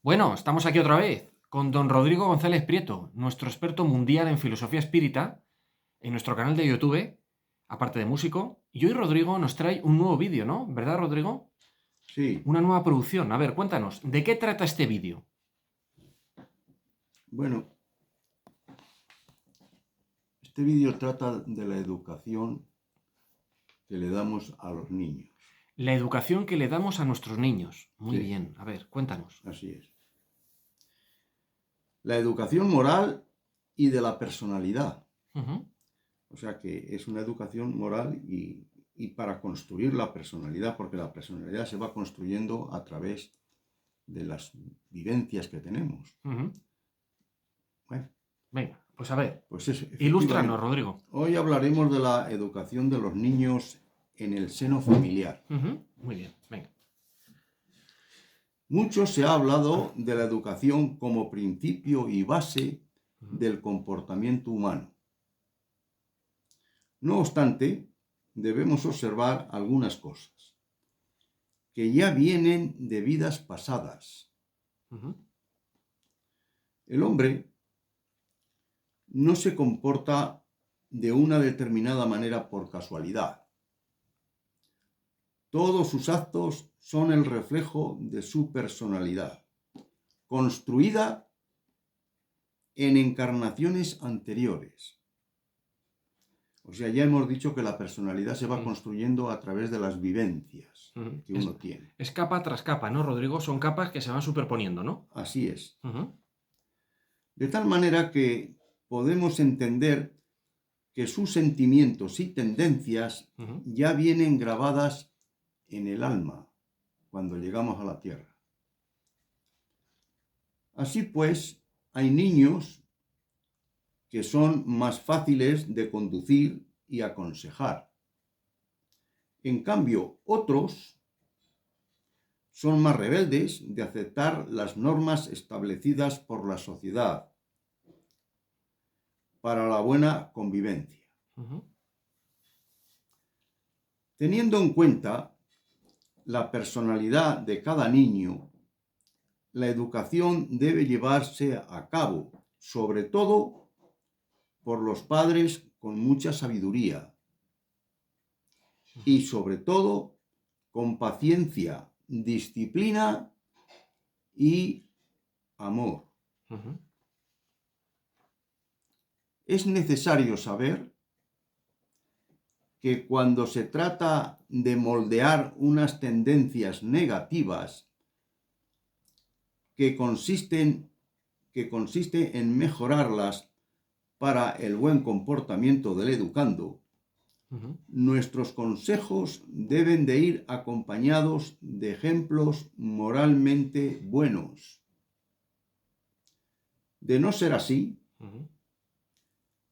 Bueno, estamos aquí otra vez con don Rodrigo González Prieto, nuestro experto mundial en filosofía espírita, en nuestro canal de YouTube, aparte de músico. Y hoy Rodrigo nos trae un nuevo vídeo, ¿no? ¿Verdad, Rodrigo? Sí, Una nueva producción. A ver, cuéntanos, ¿de qué trata este vídeo? bueno, este vídeo trata de la educación que le damos a los niños. La educación que le damos a nuestros niños. Muy Sí, bien, a ver, cuéntanos. así es. La educación moral y de la personalidad. Ujú. O sea que es una educación moral y para construir la personalidad, porque la personalidad se va construyendo a través de las vivencias que tenemos. Ujú. Bueno, Venga, pues a ver, pues es ilústranos, efectivamente. Rodrigo. Hoy hablaremos de la educación de los niños en el seno familiar. Ujú. Muy bien, venga. Mucho se ha hablado de la educación como principio y base Ujú. del comportamiento humano. No obstante, debemos observar algunas cosas que ya vienen de vidas pasadas. Ujú. El hombre no se comporta de una determinada manera por casualidad. Todos sus actos son el reflejo de su personalidad, construida en encarnaciones anteriores. O sea, ya hemos dicho que la personalidad se va Ujú. construyendo a través de las vivencias Ujú. que uno tiene. Es capa tras capa, ¿no, Rodrigo? Son capas que se van superponiendo, ¿no? Así es. Ujú. De tal manera que podemos entender que sus sentimientos y tendencias Ujú. ya vienen grabadas en el alma cuando llegamos a la tierra. Así pues, hay niños que son más fáciles de conducir y aconsejar. En cambio, otros son más rebeldes de aceptar las normas establecidas por la sociedad para la buena convivencia. Ujú. Teniendo en cuenta la personalidad de cada niño, la educación debe llevarse a cabo, sobre todo por los padres con mucha sabiduría y sobre todo con paciencia, disciplina y amor. Ujú. Es necesario saber que cuando se trata de moldear unas tendencias negativas que consiste en mejorarlas para el buen comportamiento del educando, Ujú. nuestros consejos deben de ir acompañados de ejemplos moralmente buenos. De no ser así, Ujú.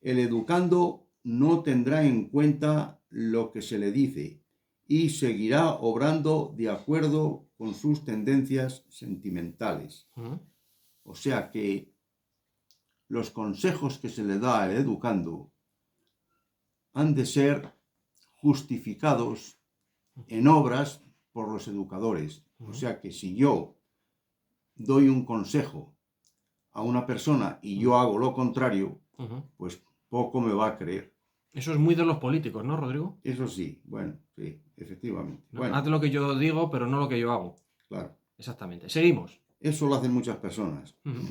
el educando no tendrá en cuenta lo que se le dice y seguirá obrando de acuerdo con sus tendencias sentimentales. Ujú. O sea que los consejos que se le da al educando han de ser justificados en obras por los educadores. O Ujú. sea que si yo doy un consejo a una persona y yo hago lo contrario, Ujú. pues poco me va a creer. Eso es muy de los políticos, ¿no, Rodrigo? Eso sí, bueno, sí, efectivamente. ¿No? Bueno, Haz lo que yo digo, pero no lo que yo hago. claro, Exactamente. Seguimos. eso lo hacen muchas personas. Ujú.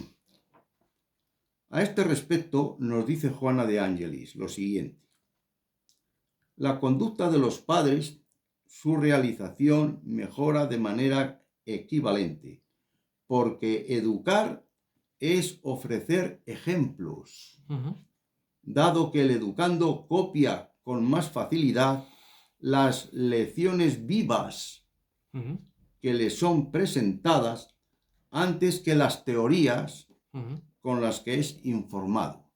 A este respecto nos dice Juana de Ángelis lo siguiente. La conducta de los padres, su realización mejora de manera equivalente, porque educar es ofrecer ejemplos, Ujú. dado que el educando copia con más facilidad las lecciones vivas Ujú. que le son presentadas antes que las teorías Ujú. con las que es informado.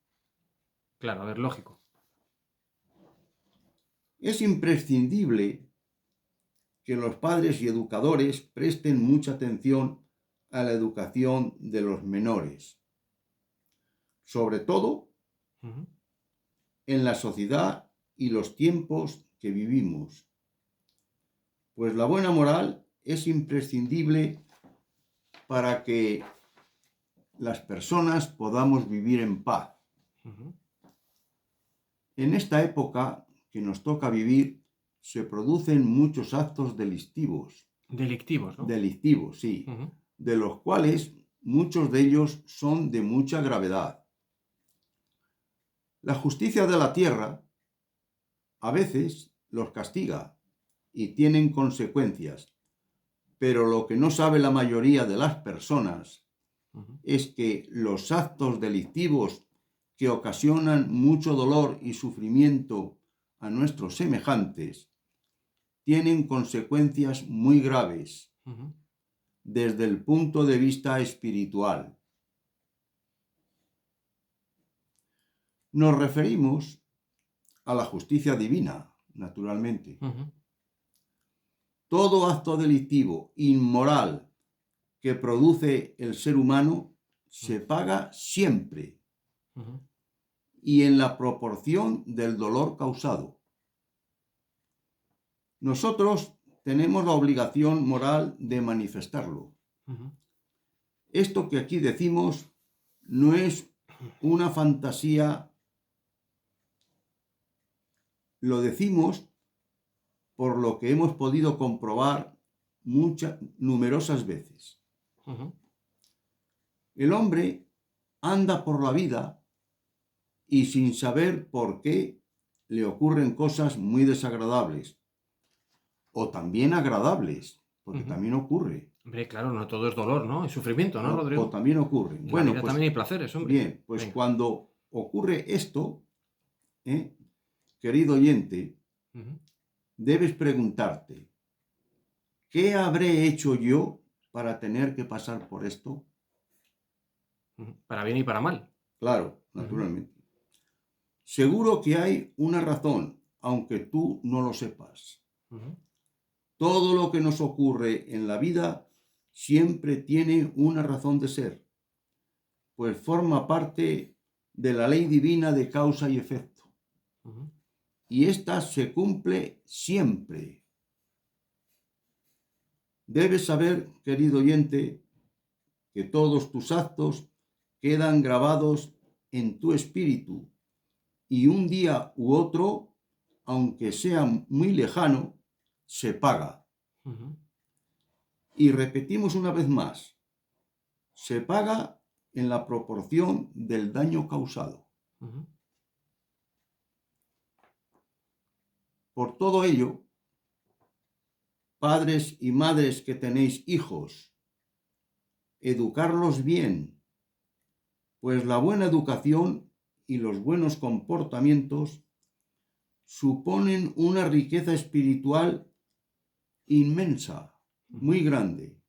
Claro, a ver, lógico. Es imprescindible que los padres y educadores presten mucha atención a la educación de los menores, sobre todo Ujú. en la sociedad y los tiempos que vivimos, pues la buena moral es imprescindible para que las personas podamos vivir en paz. Ujú. En esta época que nos toca vivir, se producen muchos actos delictivos, Delictivos, ¿no? sí, Ujú. de los cuales muchos de ellos son de mucha gravedad. La justicia de la tierra a veces los castiga y tienen consecuencias, pero lo que no sabe la mayoría de las personas Ujú. es que los actos delictivos que ocasionan mucho dolor y sufrimiento a nuestros semejantes tienen consecuencias muy graves Ujú. desde el punto de vista espiritual. Nos referimos a la justicia divina, naturalmente. Ujú. Todo acto delictivo, inmoral, que produce el ser humano, se paga siempre Ujú. y en la proporción del dolor causado. Nosotros tenemos la obligación moral de manifestarlo. Ujú. Esto que aquí decimos no es una fantasía, lo decimos por lo que hemos podido comprobar numerosas veces. Ujú. El hombre anda por la vida y sin saber por qué le ocurren cosas muy desagradables o también agradables, porque Ujú. también ocurre. Hombre, claro, no todo es dolor, ¿no? Es sufrimiento, ¿no, O Rodrigo? también ocurre. En la Bueno, vida pues también hay placeres, hombre. bien, pues Venga. cuando ocurre esto, ¿eh? Querido oyente, Ujú. debes preguntarte, ¿qué habré hecho yo para tener que pasar por esto? Ujú. Para bien y para mal. Claro, Ujú. naturalmente. Seguro que hay una razón, aunque tú no lo sepas. Ujú. Todo lo que nos ocurre en la vida siempre tiene una razón de ser, pues forma parte de la ley divina de causa y efecto. Ujú. Y ésta se cumple siempre. Debes saber, querido oyente, que todos tus actos quedan grabados en tu espíritu y un día u otro, aunque sea muy lejano, se paga. Ujú. Y repetimos una vez más, se paga en la proporción del daño causado. Ujú. Por todo ello, padres y madres que tenéis hijos, educarlos bien, pues la buena educación y los buenos comportamientos suponen una riqueza espiritual inmensa, Ujú. muy grande,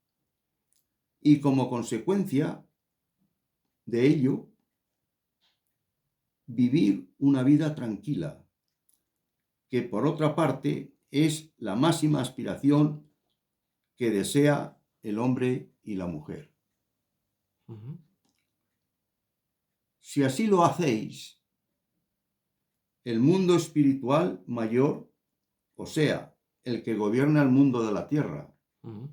y como consecuencia de ello, vivir una vida tranquila, que por otra parte es la máxima aspiración que desea el hombre y la mujer. Ujú. Si así lo hacéis, el mundo espiritual mayor, o sea, el que gobierna el mundo de la tierra, Ujú.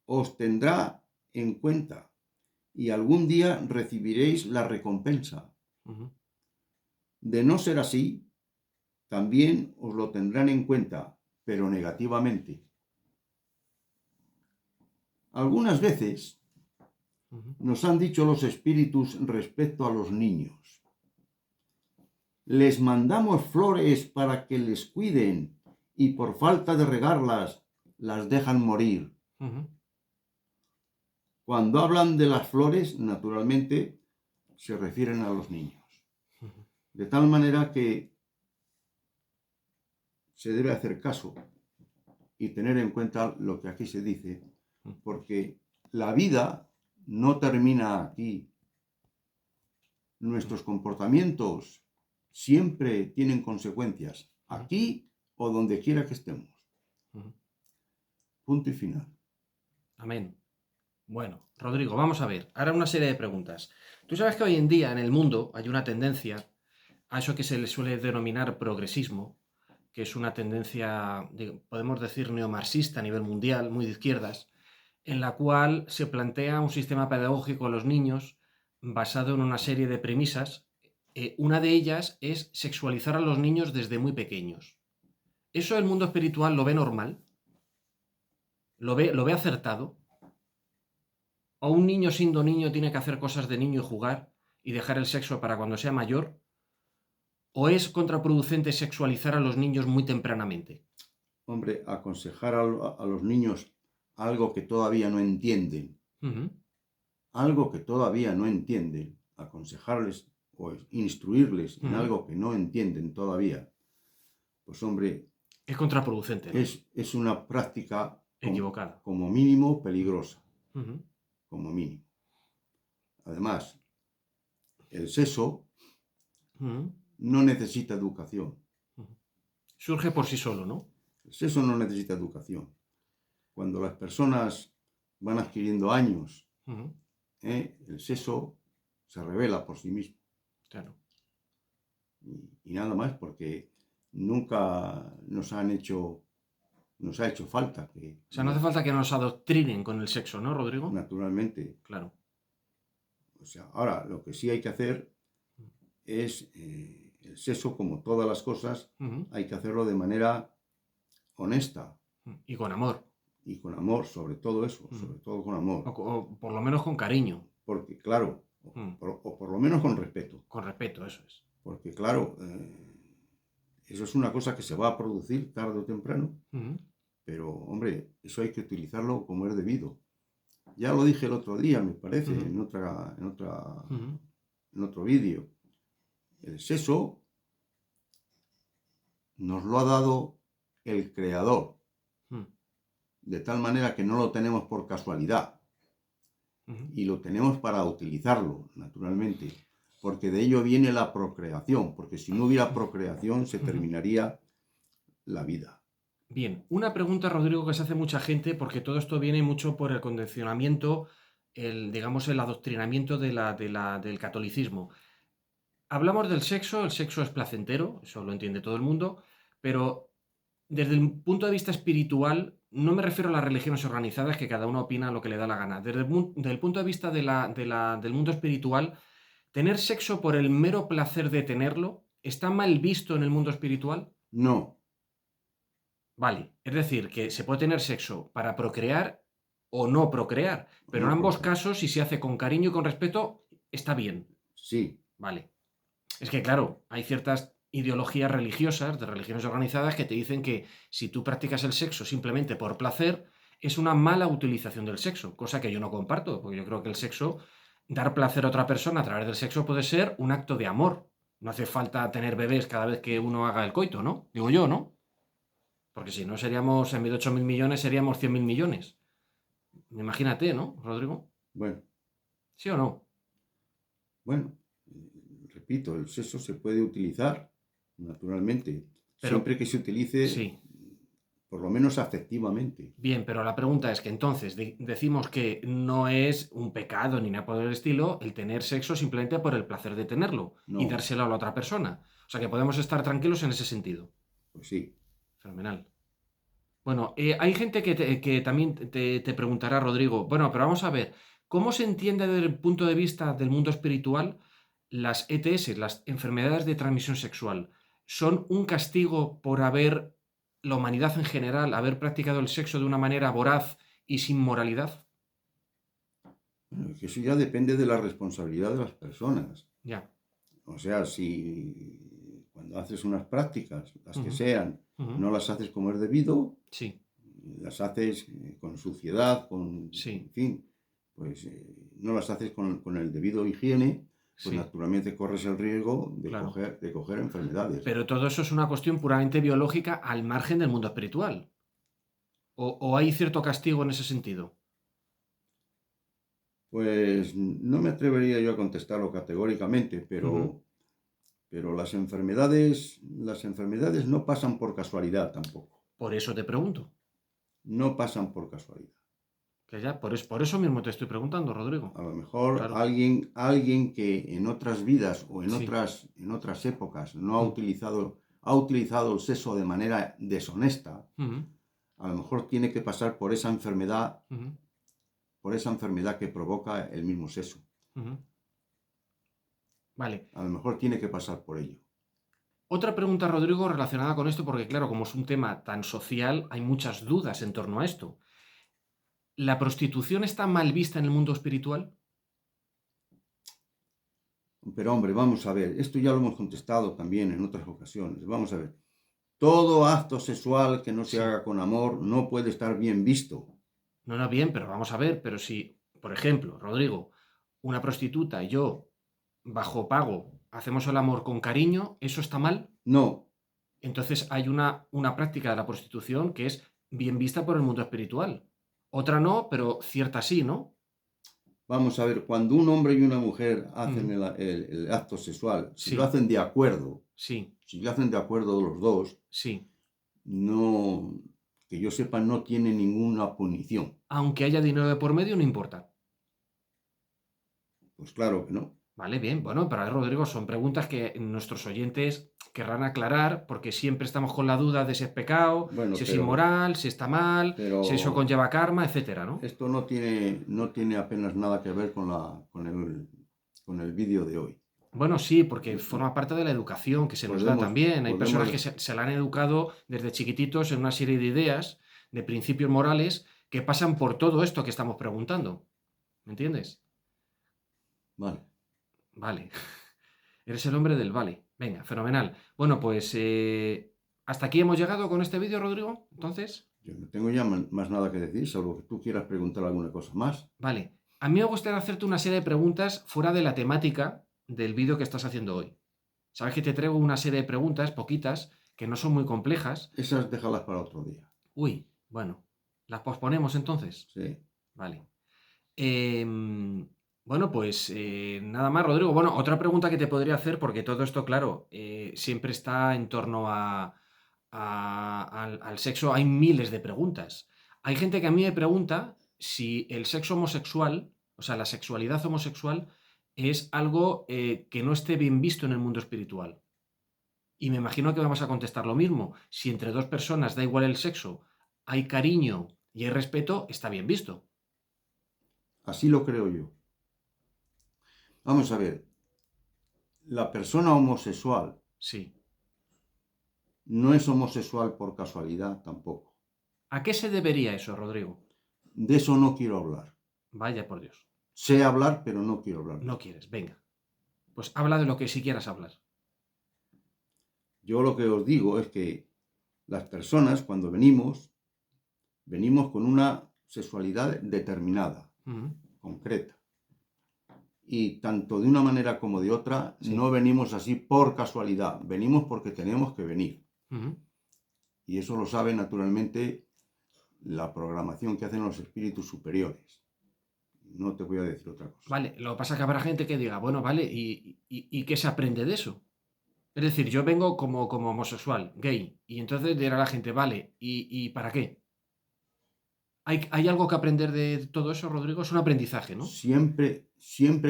os tendrá en cuenta y algún día recibiréis la recompensa. Ujú. De no ser así, también os lo tendrán en cuenta, pero negativamente. Algunas veces Ujú. nos han dicho los espíritus respecto a los niños. Les mandamos flores para que les cuiden y por falta de regarlas las dejan morir. Ujú. Cuando hablan de las flores, naturalmente, se refieren a los niños. Ujú. De tal manera que se debe hacer caso y tener en cuenta lo que aquí se dice, porque la vida no termina aquí. Nuestros comportamientos siempre tienen consecuencias, Ujú. aquí o donde quiera que estemos. Ujú. Punto y final. Amén. Bueno, Rodrigo, vamos a ver. Ahora una serie de preguntas. Tú sabes que hoy en día en el mundo hay una tendencia a eso que se le suele denominar progresismo, que es una tendencia, podemos decir, neomarxista a nivel mundial, muy de izquierdas, en la cual se plantea un sistema pedagógico a los niños basado en una serie de premisas. Una de ellas es sexualizar a los niños desde muy pequeños. ¿Eso el mundo espiritual lo ve normal? ¿Lo ve acertado? ¿O un niño siendo niño tiene que hacer cosas de niño y jugar y dejar el sexo para cuando sea mayor? ¿O es contraproducente sexualizar a los niños muy tempranamente? Hombre, aconsejar a los niños algo que todavía no entienden, Ujú, algo que todavía no entienden, aconsejarles o instruirles en ujú. algo que no entienden todavía, pues hombre, Es contraproducente, ¿no? es una práctica Equivocada. como mínimo peligrosa, Ujú, como mínimo. Además, el sexo ujú, no necesita educación. ujú. Surge por sí solo, ¿no? El sexo no necesita educación. Cuando las personas van adquiriendo años, Ujú, el sexo se revela por sí mismo. claro. Y nada más, porque nunca nos ha hecho falta que, O sea, no hace falta que nos adoctrinen con el sexo, ¿no, Rodrigo? naturalmente, Claro. o sea, ahora lo que sí hay que hacer es el sexo, como todas las cosas, Ujú, hay que hacerlo de manera honesta y con amor. y con amor, sobre todo eso, Ujú. sobre todo con amor, O por lo menos con cariño. porque claro, Mm, o por lo menos con respeto, con respeto, eso es. porque claro, eso es una cosa que se va a producir tarde o temprano, Ujú, pero hombre, eso hay que utilizarlo como es debido. Ya lo dije el otro día, me parece, ujú, ujú, en otro vídeo. El sexo nos lo ha dado el Creador, ujú, de tal manera que no lo tenemos por casualidad ujú. y lo tenemos para utilizarlo, naturalmente, porque de ello viene la procreación, porque si no hubiera procreación se Ujú. terminaría la vida. Bien, una pregunta, Rodrigo, que se hace mucha gente, porque todo esto viene mucho por el condicionamiento, digamos, el adoctrinamiento del catolicismo. Hablamos del sexo, el sexo es placentero, eso lo entiende todo el mundo, pero desde el punto de vista espiritual, no me refiero a las religiones organizadas, que cada uno opina lo que le da la gana. Desde el punto de vista del mundo espiritual, tener sexo por el mero placer de tenerlo, ¿está mal visto en el mundo espiritual? No, Vale, es decir, que se puede tener sexo para procrear o no procrear, pero en no ambos procrear. casos, si se hace con cariño y con respeto, está bien. Sí, Vale. Es que, claro, hay ciertas ideologías religiosas, de religiones organizadas, que te dicen que si tú practicas el sexo simplemente por placer, es una mala utilización del sexo, cosa que yo no comparto, porque yo creo que el sexo, dar placer a otra persona a través del sexo puede ser un acto de amor. No hace falta tener bebés cada vez que uno haga el coito, ¿no? Digo yo, ¿no? Porque si no seríamos, en vez de 8.000 millones, seríamos 100.000 millones. Imagínate, ¿no, Rodrigo? bueno, ¿Sí o no? bueno, repito, el sexo se puede utilizar, naturalmente, Pero, siempre que se utilice sí. por lo menos afectivamente. Bien, pero la pregunta es que entonces decimos que no es un pecado ni nada por el estilo el tener sexo simplemente por el placer de tenerlo y No, dárselo a la otra persona. O sea que podemos estar tranquilos en ese sentido. pues sí. Fenomenal. Bueno, hay gente que también te preguntará, Rodrigo, bueno, pero vamos a ver, ¿cómo se entiende desde el punto de vista del mundo espiritual las ETS, las enfermedades de transmisión sexual? ¿Son un castigo por haber, la humanidad en general, haber practicado el sexo de una manera voraz y sin moralidad? Bueno, que eso ya depende de la responsabilidad de las personas. Ya. O sea, si cuando haces unas prácticas, las que Ujú, sean, ujú. no las haces como es debido, Sí, las haces con suciedad, en sí, fin, pues no las haces con el debido higiene, pues sí, naturalmente corres el riesgo claro. de coger enfermedades. Pero todo eso es una cuestión puramente biológica al margen del mundo espiritual. ¿O hay cierto castigo en ese sentido? Pues no me atrevería yo a contestarlo categóricamente, Ujú. pero las enfermedades no pasan por casualidad tampoco. Por eso te pregunto. No pasan por casualidad. Que ya, por eso mismo te estoy preguntando, Rodrigo. A lo mejor Claro, alguien que en otras vidas o sí. en otras épocas Mm, ha utilizado el sexo de manera deshonesta, ujú, a lo mejor tiene que pasar por esa enfermedad ujú. por esa enfermedad que provoca el mismo sexo. Ujú. Vale. A lo mejor tiene que pasar por ello. Otra pregunta, Rodrigo, relacionada con esto, porque claro, como es un tema tan social, hay muchas dudas en torno a esto. ¿La prostitución está mal vista en el mundo espiritual? Pero hombre, vamos a ver, esto ya lo hemos contestado también en otras ocasiones. Vamos a ver, todo acto sexual que no se Sí. haga con amor no puede estar bien visto. No, no, bien, pero vamos a ver, pero si, por ejemplo, Rodrigo, una prostituta y yo, bajo pago, hacemos el amor con cariño, ¿eso está mal? No, Entonces hay una práctica de la prostitución que es bien vista por el mundo espiritual. Otra no, pero cierta sí, ¿no? vamos a ver, cuando un hombre y una mujer hacen Ujú. el acto sexual, si lo Sí, hacen de acuerdo, sí, si lo hacen de acuerdo los dos, sí. no, que yo sepa, no tiene ninguna punición. Aunque haya dinero de por medio, no importa. Pues claro que no. Vale, bien. Bueno, pero a ver, Rodrigo, son preguntas que nuestros oyentes querrán aclarar porque siempre estamos con la duda de si es pecado, Bueno, si es inmoral, si está mal, si eso pero conlleva karma, etcétera, ¿no? esto no tiene apenas nada que ver con el vídeo de hoy. Bueno, sí, porque forma parte de la educación que se nos da también. Hay personas que se la han educado desde chiquititos en una serie de ideas, de principios morales, que pasan por todo esto que estamos preguntando. ¿Me entiendes? Vale, Vale. Eres el hombre del vale. Venga, fenomenal. Bueno, pues hasta aquí hemos llegado con este vídeo, Rodrigo. Entonces, yo no tengo ya más nada que decir, salvo que tú quieras preguntar alguna cosa más. vale. A mí me gustaría hacerte una serie de preguntas fuera de la temática del vídeo que estás haciendo hoy. Sabes que te traigo una serie de preguntas, poquitas, que no son muy complejas. Esas déjalas para otro día. Uy, bueno, ¿las posponemos entonces? Sí. Vale. Bueno, pues nada más, Rodrigo. Bueno, otra pregunta que te podría hacer, porque todo esto, claro, siempre está en torno al sexo. Hay miles de preguntas. Hay gente que a mí me pregunta si el sexo homosexual, o sea, la sexualidad homosexual, es algo que no esté bien visto en el mundo espiritual. Y me imagino que vamos a contestar lo mismo. Si entre dos personas da igual el sexo, hay cariño y hay respeto, está bien visto. Así lo creo yo. Vamos a ver, la persona homosexual Sí. no es homosexual por casualidad tampoco. ¿A qué se debería eso, Rodrigo? De eso no quiero hablar. Vaya por Dios. Sé hablar, pero no quiero hablar. No quieres, venga. Pues habla de lo que sí quieras hablar. Yo lo que os digo es que las personas cuando venimos con una sexualidad determinada, concreta. Y tanto de una manera como de otra, Sí. no venimos así por casualidad, venimos porque tenemos que venir. Ujú. Y eso lo sabe naturalmente la programación que hacen los espíritus superiores. No te voy a decir otra cosa. Vale, lo que pasa es que habrá gente que diga, bueno, vale, ¿y qué se aprende de eso? Es decir, yo vengo como homosexual, gay, y entonces dirá la gente, vale, ¿y para qué? ¿Hay algo que aprender de todo eso, Rodrigo? Es un aprendizaje, ¿no? Siempre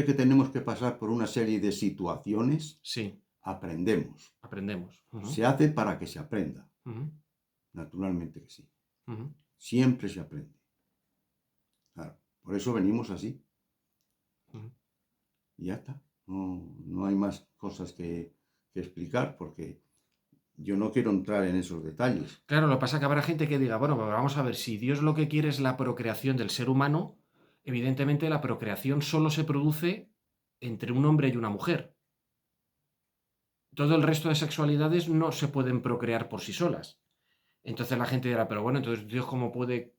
que tenemos que pasar por una serie de situaciones, Sí, aprendemos. aprendemos. Ujú, Se hace para que se aprenda. ujú, Naturalmente que sí. ujú. Siempre se aprende. Claro, por eso venimos así. Ujú. Y ya está. No hay más cosas que explicar porque yo no quiero entrar en esos detalles. Claro, lo que pasa es que habrá gente que diga, bueno, pues vamos a ver, si Dios lo que quiere es la procreación del ser humano, evidentemente la procreación solo se produce entre un hombre y una mujer. Todo el resto de sexualidades no se pueden procrear por sí solas. Entonces la gente dirá, pero bueno, entonces Dios cómo puede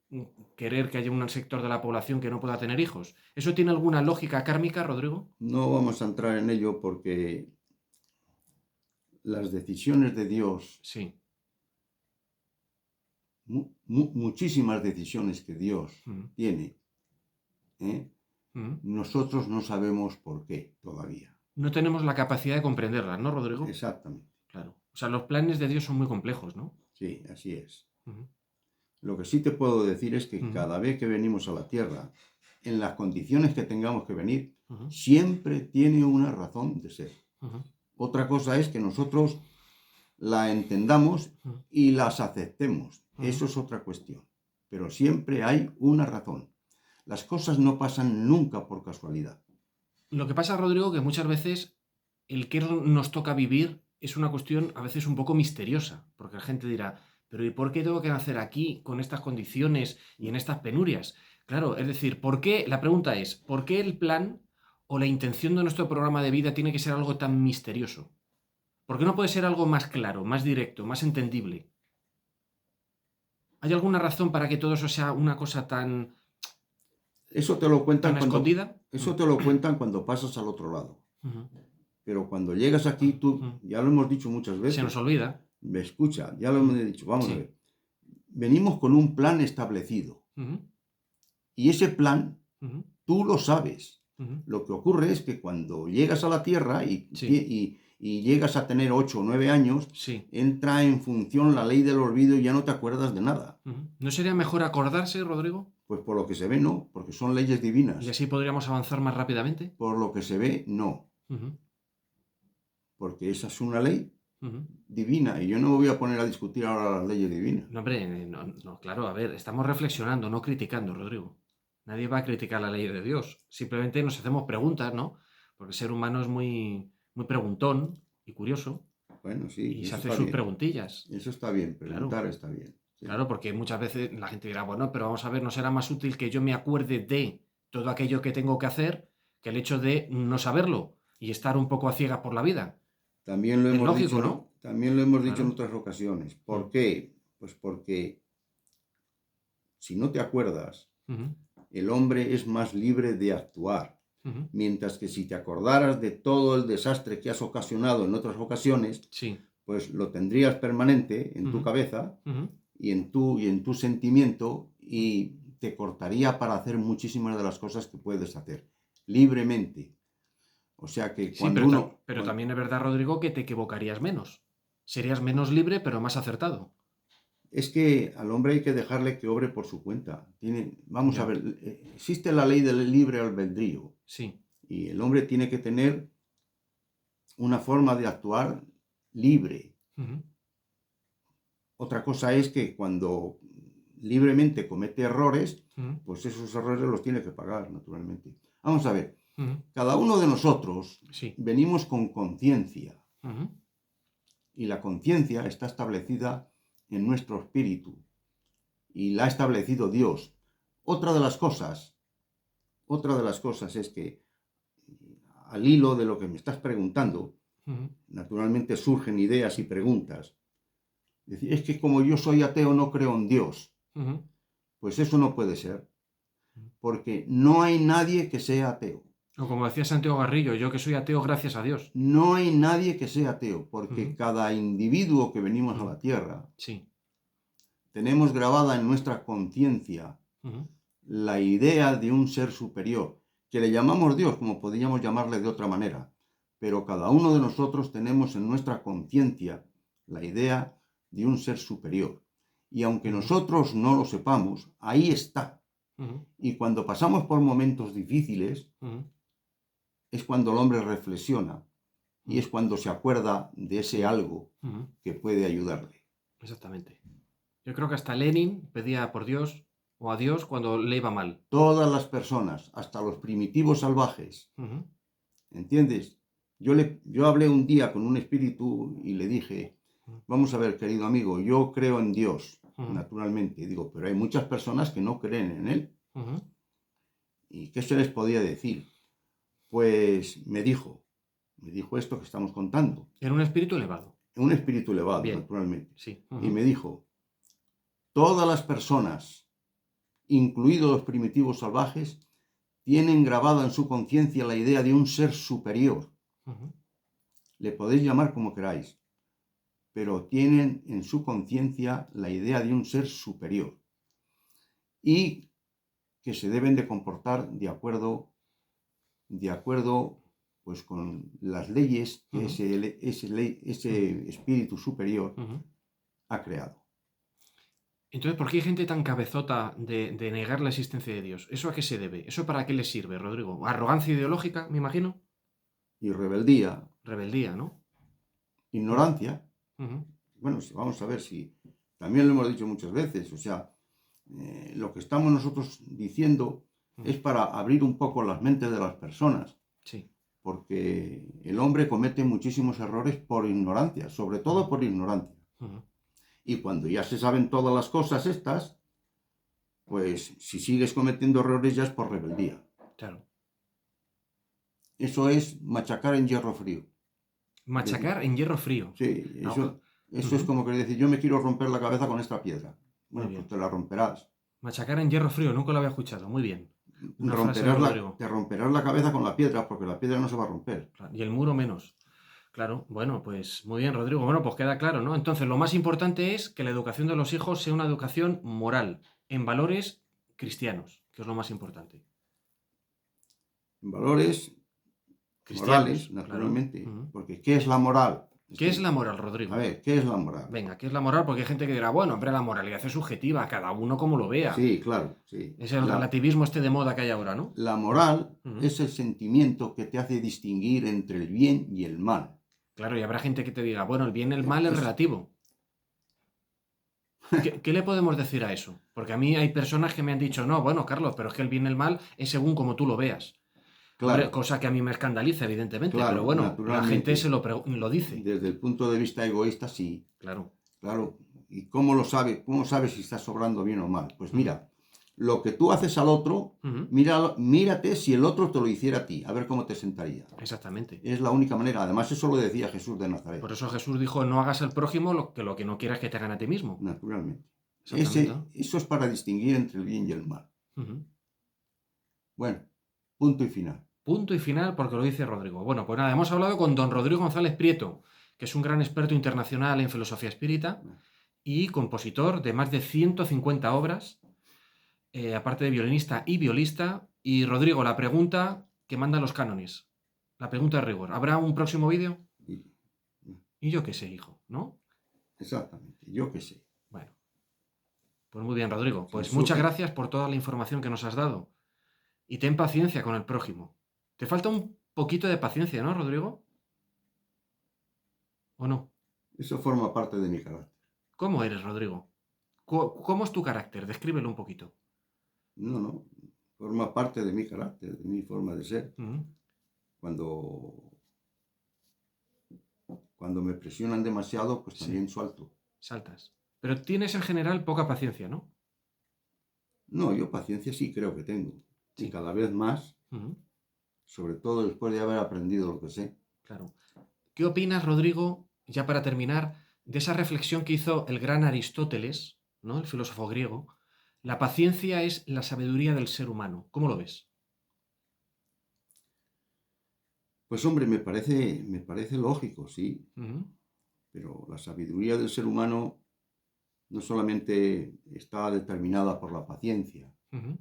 querer que haya un sector de la población que no pueda tener hijos. ¿Eso tiene alguna lógica kármica, Rodrigo? No vamos a entrar en ello porque las decisiones de Dios, Sí. muchísimas decisiones que Dios Mm, tiene, ¿eh? mm. Nosotros no sabemos por qué todavía. No tenemos la capacidad de comprenderlas, ¿no, Rodrigo? Exactamente. Claro. O sea, los planes de Dios son muy complejos, ¿no? Sí, así es. Ujú, Lo que sí te puedo decir es que ujú, cada vez que venimos a la Tierra, en las condiciones que tengamos que venir, ujú, siempre tiene una razón de ser. ujú, Otra cosa es que nosotros la entendamos ujú, y las aceptemos. ujú. Eso es otra cuestión. Pero siempre hay una razón. Las cosas no pasan nunca por casualidad. Lo que pasa, Rodrigo, que muchas veces el que nos toca vivir es una cuestión a veces un poco misteriosa, porque la gente dirá, pero ¿y por qué tengo que nacer aquí con estas condiciones y en estas penurias? Claro, es decir, ¿por qué? La pregunta es, ¿por qué el plan o la intención de nuestro programa de vida tiene que ser algo tan misterioso? ¿Por qué no puede ser algo más claro, más directo, más entendible? ¿Hay alguna razón para que todo eso sea una cosa Eso te lo cuentan tan cuando, escondida? eso te lo cuentan cuando pasas al otro lado. Ujú. Pero cuando llegas aquí, tú, Ujú. ya lo hemos dicho muchas Se nos veces, olvida. me escucha, ya lo hemos dicho, vamos a Sí. ver. Venimos con un plan establecido Ujú. y ese plan Ujú. tú lo sabes. Ujú. Lo que ocurre es que cuando llegas a la Tierra Sí. y llegas a tener 8 o 9 años, Sí. entra en función la ley del olvido y ya no te acuerdas de nada. Ujú. ¿No sería mejor acordarse, Rodrigo? Pues por lo que se ve, no, porque son leyes Y divinas. así podríamos avanzar más rápidamente. Por lo que se ve, no, Ujú. porque esa es una ley Ujú. divina y yo no me voy a poner a discutir ahora las leyes divinas. No, hombre, no, no, claro, a ver, estamos reflexionando, no criticando, Rodrigo. Nadie va a criticar la ley de Dios. Simplemente nos hacemos preguntas, ¿no? Porque el ser humano es muy preguntón y curioso Bueno, sí, y se eso hace está sus bien. preguntillas. Eso está bien, Claro, preguntar está bien. Sí. claro, porque muchas veces la gente dirá, bueno, pero vamos a ver, ¿no será más útil que yo me acuerde de todo aquello que tengo que hacer que el hecho de no saberlo y estar un poco a ciegas por la vida? También lo Es hemos lógico, dicho, ¿no? también lo hemos dicho en Claro. otras ocasiones. Mm. ¿Por qué? Pues porque si no te acuerdas, Ujú. el hombre es más libre de actuar. Ujú. Mientras que si te acordaras de todo el desastre que has ocasionado en otras ocasiones, Sí. pues lo tendrías permanente en tu Ujú. cabeza Ujú. y en tu sentimiento y te cortaría para hacer muchísimas de las cosas que puedes hacer libremente. O sea que Sí, cuando uno, pero también es verdad, Rodrigo, que te equivocarías menos. Serías menos libre, pero más acertado. es que al hombre hay que dejarle que obre por su cuenta. Vamos a Ya, ver, existe la ley del libre albedrío sí. y el hombre tiene que tener una forma de actuar libre. Ujú. Otra cosa es que cuando libremente comete errores, Ujú. pues esos errores los tiene que pagar, naturalmente. Vamos a ver, Ujú. cada uno de nosotros Sí. venimos con conciencia Ujú. y la conciencia está establecida en nuestro espíritu y la ha establecido Dios. Otra de las cosas, otra de las cosas es que al hilo de lo que me estás preguntando, Ujú. naturalmente surgen ideas y preguntas. Es decir, es que como yo soy ateo no creo en Dios. Ujú. Pues eso no puede ser, porque no hay nadie que sea ateo. O como decía Santiago Garrillo, yo que soy ateo gracias a Dios. No hay nadie que sea ateo, porque Ujú. cada individuo que venimos a Ujú. la Tierra Sí. tenemos grabada en nuestra conciencia Ujú. la idea de un ser superior, que le llamamos Dios, como podríamos llamarle de otra manera, pero cada uno de nosotros tenemos en nuestra conciencia la idea de un ser superior. Y aunque Ujú. nosotros no lo sepamos, ahí está. Ujú. Y cuando pasamos por momentos difíciles, Ujú. es cuando el hombre reflexiona y Ujú. es cuando se acuerda de ese algo Ujú. que puede ayudarle. Exactamente. Yo creo que hasta Lenin pedía por Dios o a Dios cuando le iba mal. Todas las personas, hasta los primitivos salvajes, Ujú. ¿entiendes? Yo hablé un día con un espíritu y le dije, Ujú. vamos a ver, querido amigo, yo creo en Dios, Ujú. naturalmente. Digo, pero hay muchas personas que no creen en Él. Ujú. ¿Y qué se les podía decir? Pues me dijo esto que estamos contando. Era un espíritu elevado. Un espíritu elevado, Bien, naturalmente. sí. Y Ujú. me dijo, todas las personas, incluidos los primitivos salvajes, tienen grabada en su conciencia la idea de un ser superior. Ujú. Le podéis llamar como queráis, pero tienen en su conciencia la idea de un ser superior y que se deben de comportar de acuerdo pues con las leyes que Ujú. Ujú. ese espíritu superior Ujú. ha creado. Entonces, ¿por qué hay gente tan cabezota de negar la existencia de Dios? ¿Eso a qué se debe? ¿Eso para qué le sirve, Rodrigo? ¿Arrogancia ideológica, me imagino? Y rebeldía, Rebeldía, ¿no? ignorancia, Ujú. bueno, vamos a ver si, también lo hemos dicho muchas veces, o sea, lo que estamos nosotros diciendo es para abrir un poco las mentes de las personas, Sí. porque el hombre comete muchísimos errores por ignorancia, sobre todo por ignorancia. Ujú. Y cuando ya se saben todas las cosas estas, pues si sigues cometiendo errores ya es por rebeldía. Claro. Eso es machacar en hierro frío. Machacar en hierro frío. Sí, No, eso es ujú. como que decir, yo me quiero romper la cabeza con esta piedra. Bueno, bien. pues te la romperás. Machacar en hierro frío, nunca lo había escuchado. Muy bien. Una frase de Rodrigo. Te romperás la cabeza con la piedra, porque la piedra no se va a romper. Claro, y el muro menos. Claro, bueno, pues muy bien, Rodrigo. Bueno, pues queda claro, ¿no? Entonces, lo más importante es que la educación de los hijos sea una educación moral, en valores cristianos, que es lo más importante. Valores Cristianos, morales, claro. naturalmente. Ujú. Porque ¿qué es la moral? ¿Qué es la moral, Rodrigo? A ver, ¿qué es la moral? Venga, ¿qué es la moral? Porque hay gente que dirá, bueno, hombre, la moralidad es subjetiva, cada uno como lo vea. Sí, claro, sí. Es el relativismo este de moda que hay ahora, ¿no? La moral Ujú. es el sentimiento que te hace distinguir entre el bien y el mal. Claro, y habrá gente que te diga, bueno, el bien y el mal es Es- relativo. ¿Qué le podemos decir a eso? Porque a mí hay personas que me han dicho, no, bueno, Carlos, pero es que el bien y el mal es según como tú lo veas. Hombre, Claro, cosa que a mí me escandaliza, evidentemente, pero claro, bueno, la naturalmente. gente lo dice. Desde el punto de vista egoísta, sí. Claro. Claro. ¿Y cómo lo sabe? ¿Cómo sabes si estás obrando bien o mal? Pues Ujú. mira, lo que tú haces al otro, Ujú. mírate si el otro te lo hiciera a ti, a ver cómo te sentaría. Exactamente. Es la única manera. Además, eso lo decía Jesús de Nazaret, Por eso Jesús dijo, no hagas al prójimo lo que no quieras que te hagan a ti mismo. naturalmente. Exactamente, ¿no? Eso es para distinguir entre el bien y el mal. Ujú. Bueno, punto y final. Punto y final porque lo dice Rodrigo. Bueno, pues nada, hemos hablado con don Rodrigo González Prieto, que es un gran experto internacional en filosofía espírita y compositor de más de 150 obras, aparte de violinista y violista. Y Rodrigo, la pregunta que mandan los cánones, la pregunta de rigor, ¿habrá un próximo vídeo? Y- Y yo qué sé, hijo, ¿no? Exactamente, yo qué sé. Bueno, pues muy bien, Rodrigo. Si Pues me muchas surge- gracias por toda la información que nos has dado. Y ten paciencia con el prójimo. Te falta un poquito de paciencia, ¿no, Rodrigo? ¿O no? Eso forma parte de mi carácter. ¿Cómo eres, Rodrigo? ¿Cómo es tu carácter? Descríbelo un poquito. No, forma parte de mi carácter, de mi forma de ser. Ujú. Cuando me presionan demasiado, pues Sí. también suelto. Saltas. Pero tienes en general poca paciencia, ¿no? No, yo paciencia sí creo que tengo. Sí. Y cada vez más, Ujú. sobre todo después de haber aprendido lo que sé. Claro. ¿Qué opinas, Rodrigo, ya para terminar, de esa reflexión que hizo el gran Aristóteles, ¿no? El filósofo griego? La paciencia es la sabiduría del ser humano. ¿Cómo lo ves? Pues hombre, me parece lógico, sí. Ujú. Pero la sabiduría del ser humano no solamente está determinada por la paciencia, Ujú.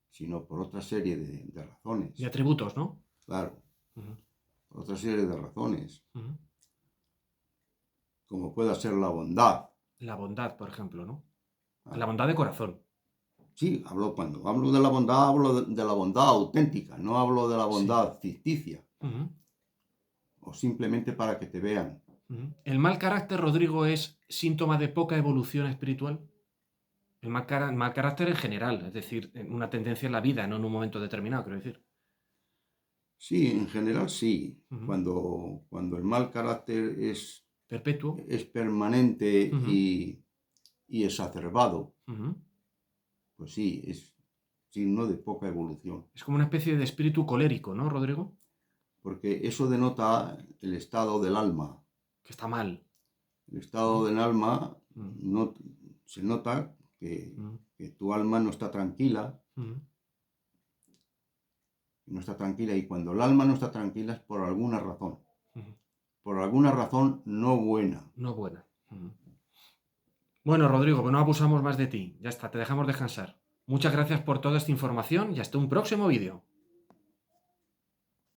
sino por otra serie de razones. Y atributos, ¿no? Claro, Ujú. por otra serie de razones, Ujú. como pueda ser la bondad. La bondad, por ejemplo, ¿no? Ah, La bondad de corazón. sí, cuando hablo de la bondad, hablo de la bondad auténtica, no hablo de la bondad ficticia, Ujú. o simplemente para que te vean. Ujú. ¿El mal carácter, Rodrigo, es síntoma de poca evolución espiritual? El mal carácter en general, es decir, en una tendencia en la vida, no en un momento determinado, quiero decir. Sí, en general sí. Ujú. Cuando el mal carácter Perpetuo. es permanente Ujú. y exacerbado, Ujú. pues sí, es signo de poca evolución. Es como una especie de espíritu colérico, ¿no, Rodrigo? Porque eso denota el estado del alma. Que está mal. El estado del alma Ujú. no, se nota Ujú. que tu alma no está tranquila, Ujú. y cuando el alma no está tranquila es por alguna razón. Ujú. Por alguna razón no buena. No buena. Ujú. Bueno, Rodrigo, pues no abusamos más de ti. Ya está, te dejamos descansar. Muchas gracias por toda esta información y hasta un próximo vídeo.